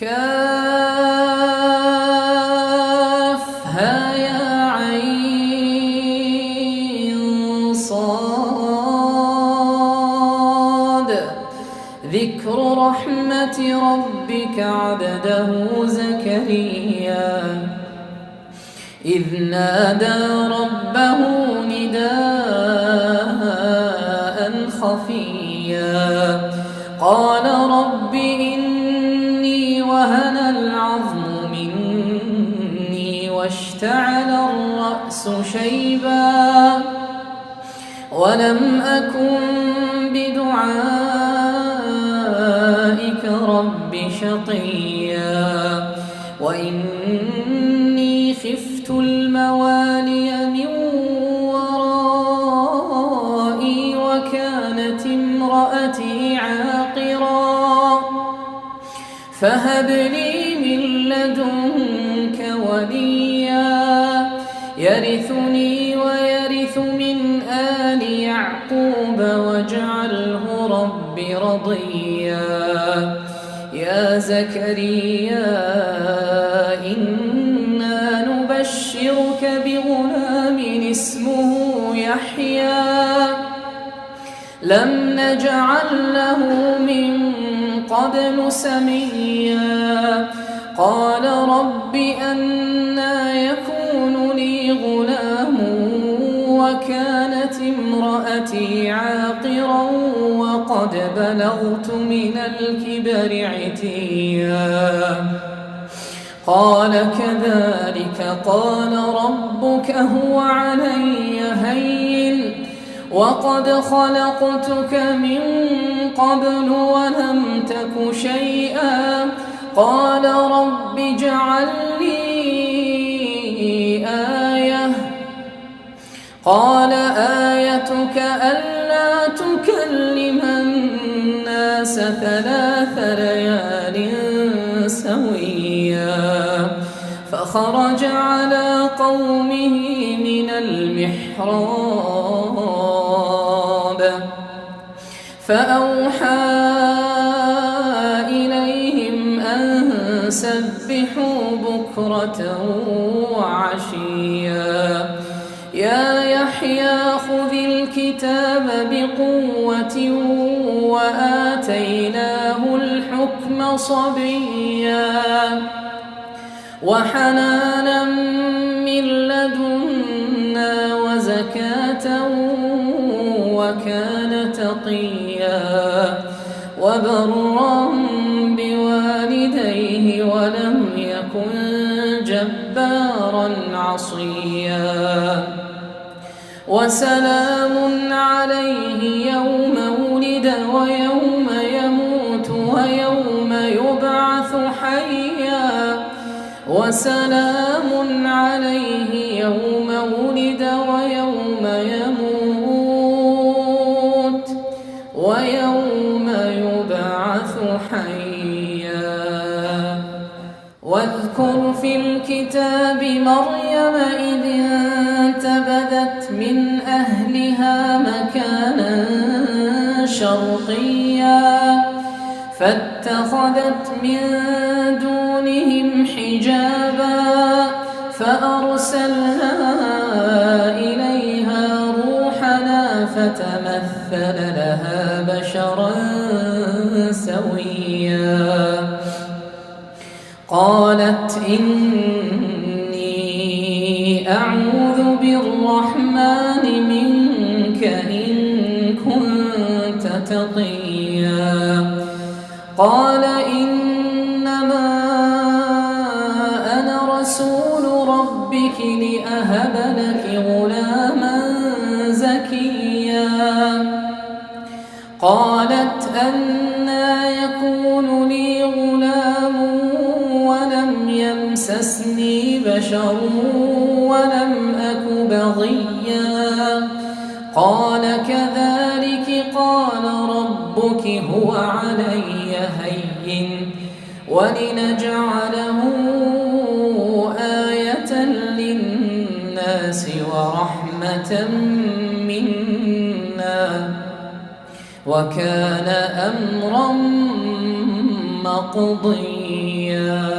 كافها يا عين صاد ذكر رحمة ربك عبده زكريا إذ نادى ربه نداء خفيا قال رب إني وهن العظم مني واشتعل الرأس شيبا ولم أكن بدعائك رب شقيا وإني خفت الموالي من ورائي وكانت امرأتي عاقرا فهب لي من لدنك وليا يرثني ويرث من آل يعقوب واجعله رب رضيا يا زكريا إنا نبشرك بغلام اسمه يحيى لم نجعل له من قبل سميا قال رب أنى يكون لي غلام وكانت امرأتي عاقرا وقد بلغت من الكبر عتيا قال كذلك قال ربك هو علي هين وقد خلقتك من قبل ولم تك شيئا قال رب اجعل لي آية قال آيتك ألا تكلم الناس 3 ليال سويا فخرج على قومه من المحراب فأوحى إليهم أن سبحوا بكرة وعشيا يا يحيى خذ الكتاب بقوة وآتيناه الحكم صبيا وحنانا من لدنا وزكاة وكان تقيا وبرا بوالديه ولم يكن جبارا عصيا وسلام عليه يوم ولد ويوم يموت ويوم يبعث حيا وسلام عليه يوم ولد ويوم يموت ويوم يبعث حيا واذكر في الكتاب مريم إذ انتبذت من أهلها مكانا شرقيا فاتخذت من دونهم حجابا فأرسلنا إليها روحنا فتمثل لها بشرا سويا قالت إني أعوذ بالرحمن منك إن كنت تقيا قال إنما أنا رسول ربك لأهب لك غلاما زكيا قالت أنى يكون لي غلام ولم يمسسني بشر ولم أك بغيا قال كذلك قال ربك هو علي هين ولنجعله آية للناس ورحمة منا وكان أمرا مقضيا.